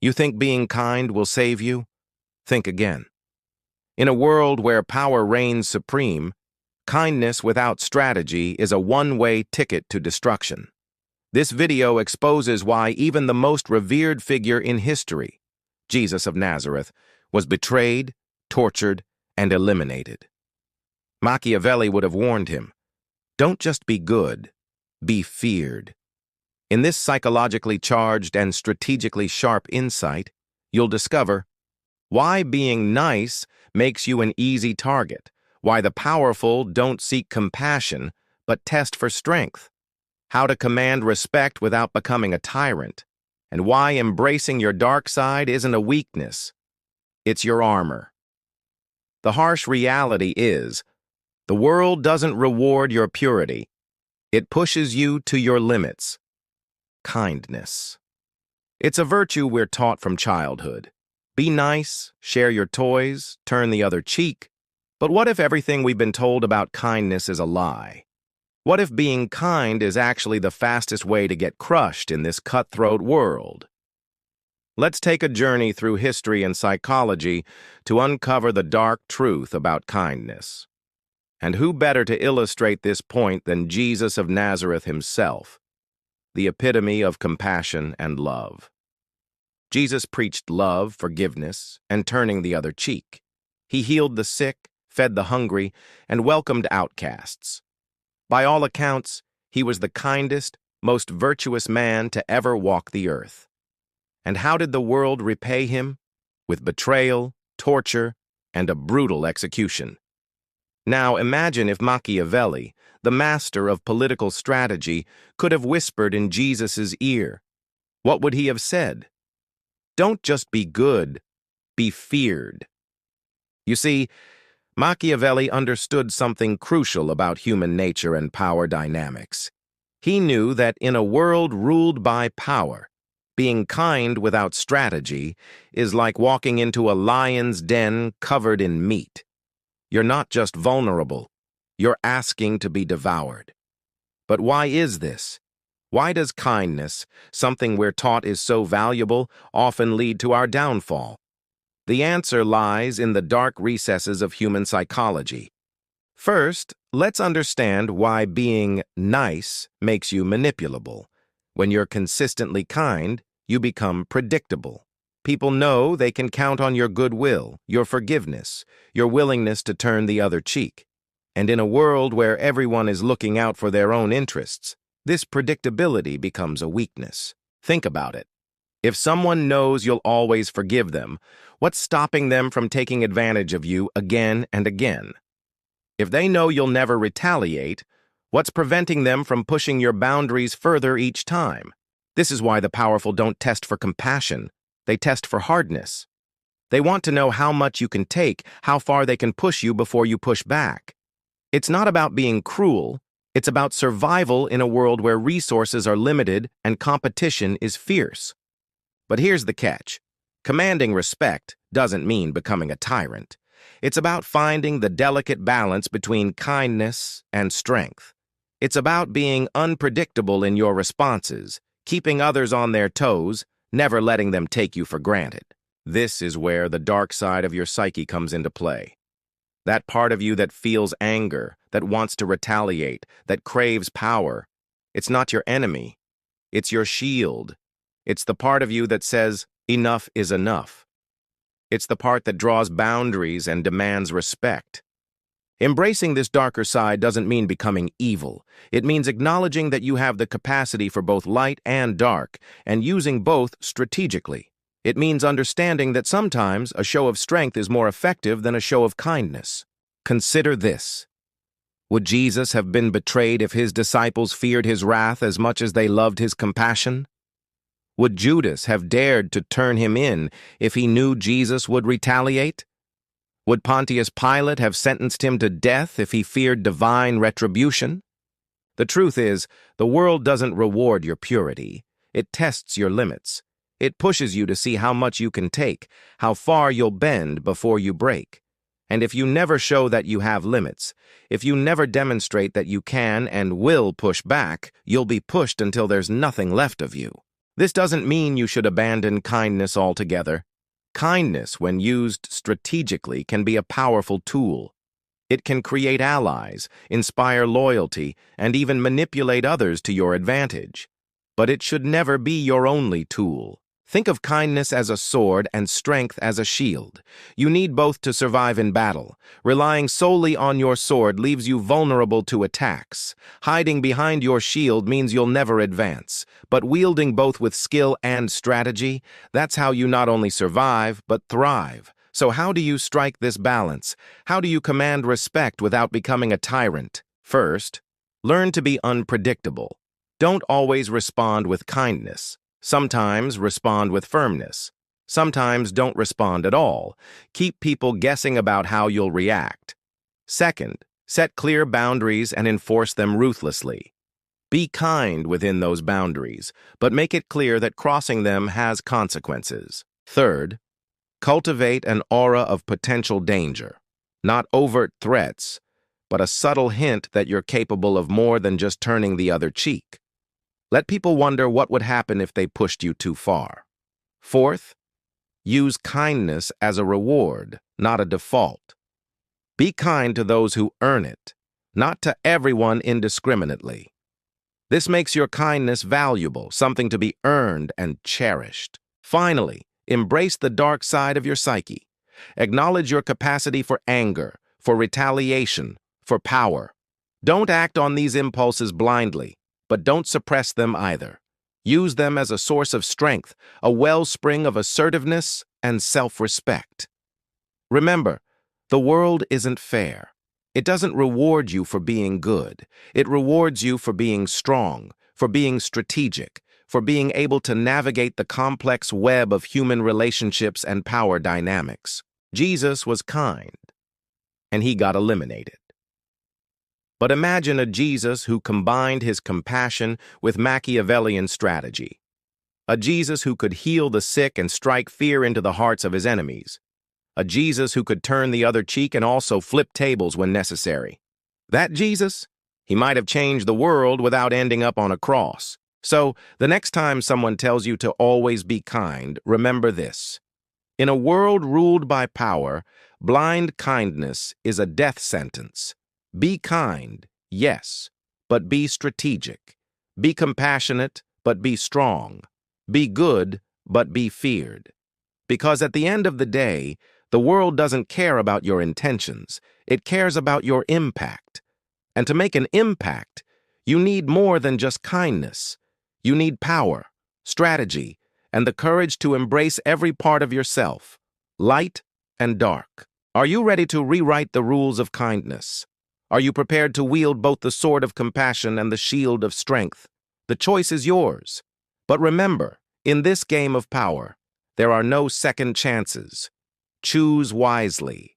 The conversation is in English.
You think being kind will save you? Think again. In a world where power reigns supreme, kindness without strategy is a one-way ticket to destruction. This video exposes why even the most revered figure in history, Jesus of Nazareth, was betrayed, tortured, and eliminated. Machiavelli would have warned him, "Don't just be good, be feared." In this psychologically charged and strategically sharp insight, you'll discover why being nice makes you an easy target, why the powerful don't seek compassion but test for strength, how to command respect without becoming a tyrant, and why embracing your dark side isn't a weakness, it's your armor. The harsh reality is, the world doesn't reward your purity. It pushes you to your limits. Kindness. It's a virtue we're taught from childhood. Be nice, share your toys, turn the other cheek. But what if everything we've been told about kindness is a lie? What if being kind is actually the fastest way to get crushed in this cutthroat world? Let's take a journey through history and psychology to uncover the dark truth about kindness. And who better to illustrate this point than Jesus of Nazareth himself, the epitome of compassion and love. Jesus preached love, forgiveness, and turning the other cheek. He healed the sick, fed the hungry, and welcomed outcasts. By all accounts, he was the kindest, most virtuous man to ever walk the earth. And how did the world repay him? With betrayal, torture, and a brutal execution. Now imagine if Machiavelli, the master of political strategy, could have whispered in Jesus' ear. What would he have said? Don't just be good, be feared. You see, Machiavelli understood something crucial about human nature and power dynamics. He knew that in a world ruled by power, being kind without strategy is like walking into a lion's den covered in meat. You're not just vulnerable, you're asking to be devoured. But why is this? Why does kindness, something we're taught is so valuable, often lead to our downfall? The answer lies in the dark recesses of human psychology. First, let's understand why being nice makes you manipulable. When you're consistently kind, you become predictable. People know they can count on your goodwill, your forgiveness, your willingness to turn the other cheek. And in a world where everyone is looking out for their own interests, this predictability becomes a weakness. Think about it. If someone knows you'll always forgive them, what's stopping them from taking advantage of you again and again? If they know you'll never retaliate, what's preventing them from pushing your boundaries further each time? This is why the powerful don't test for compassion. They test for hardness. They want to know how much you can take, how far they can push you before you push back. It's not about being cruel. It's about survival in a world where resources are limited and competition is fierce. But here's the catch. Commanding respect doesn't mean becoming a tyrant. It's about finding the delicate balance between kindness and strength. It's about being unpredictable in your responses, keeping others on their toes, never letting them take you for granted. This is where the dark side of your psyche comes into play. That part of you that feels anger, that wants to retaliate, that craves power. It's not your enemy. It's your shield. It's the part of you that says, enough is enough. It's the part that draws boundaries and demands respect. Embracing this darker side doesn't mean becoming evil. It means acknowledging that you have the capacity for both light and dark, and using both strategically. It means understanding that sometimes a show of strength is more effective than a show of kindness. Consider this. Would Jesus have been betrayed if his disciples feared his wrath as much as they loved his compassion? Would Judas have dared to turn him in if he knew Jesus would retaliate? Would Pontius Pilate have sentenced him to death if he feared divine retribution? The truth is, the world doesn't reward your purity. It tests your limits. It pushes you to see how much you can take, how far you'll bend before you break. And if you never show that you have limits, if you never demonstrate that you can and will push back, you'll be pushed until there's nothing left of you. This doesn't mean you should abandon kindness altogether. Kindness, when used strategically, can be a powerful tool. It can create allies, inspire loyalty, and even manipulate others to your advantage. But it should never be your only tool. Think of kindness as a sword and strength as a shield. You need both to survive in battle. Relying solely on your sword leaves you vulnerable to attacks. Hiding behind your shield means you'll never advance. But wielding both with skill and strategy, that's how you not only survive, but thrive. So how do you strike this balance? How do you command respect without becoming a tyrant? First, learn to be unpredictable. Don't always respond with kindness. Sometimes respond with firmness. Sometimes don't respond at all. Keep people guessing about how you'll react. Second, set clear boundaries and enforce them ruthlessly. Be kind within those boundaries, but make it clear that crossing them has consequences. Third, cultivate an aura of potential danger. Not overt threats, but a subtle hint that you're capable of more than just turning the other cheek. Let people wonder what would happen if they pushed you too far. Fourth, use kindness as a reward, not a default. Be kind to those who earn it, not to everyone indiscriminately. This makes your kindness valuable, something to be earned and cherished. Finally, embrace the dark side of your psyche. Acknowledge your capacity for anger, for retaliation, for power. Don't act on these impulses blindly, but don't suppress them either. Use them as a source of strength, a wellspring of assertiveness and self-respect. Remember, the world isn't fair. It doesn't reward you for being good. It rewards you for being strong, for being strategic, for being able to navigate the complex web of human relationships and power dynamics. Jesus was kind, and he got eliminated. But imagine a Jesus who combined his compassion with Machiavellian strategy. A Jesus who could heal the sick and strike fear into the hearts of his enemies. A Jesus who could turn the other cheek and also flip tables when necessary. That Jesus, he might have changed the world without ending up on a cross. So, the next time someone tells you to always be kind, remember this. In a world ruled by power, blind kindness is a death sentence. Be kind, yes, but be strategic. Be compassionate, but be strong. Be good, but be feared. Because at the end of the day, the world doesn't care about your intentions. It cares about your impact. And to make an impact, you need more than just kindness. You need power, strategy, and the courage to embrace every part of yourself, light and dark. Are you ready to rewrite the rules of kindness? Are you prepared to wield both the sword of compassion and the shield of strength? The choice is yours. But remember, in this game of power, there are no second chances. Choose wisely.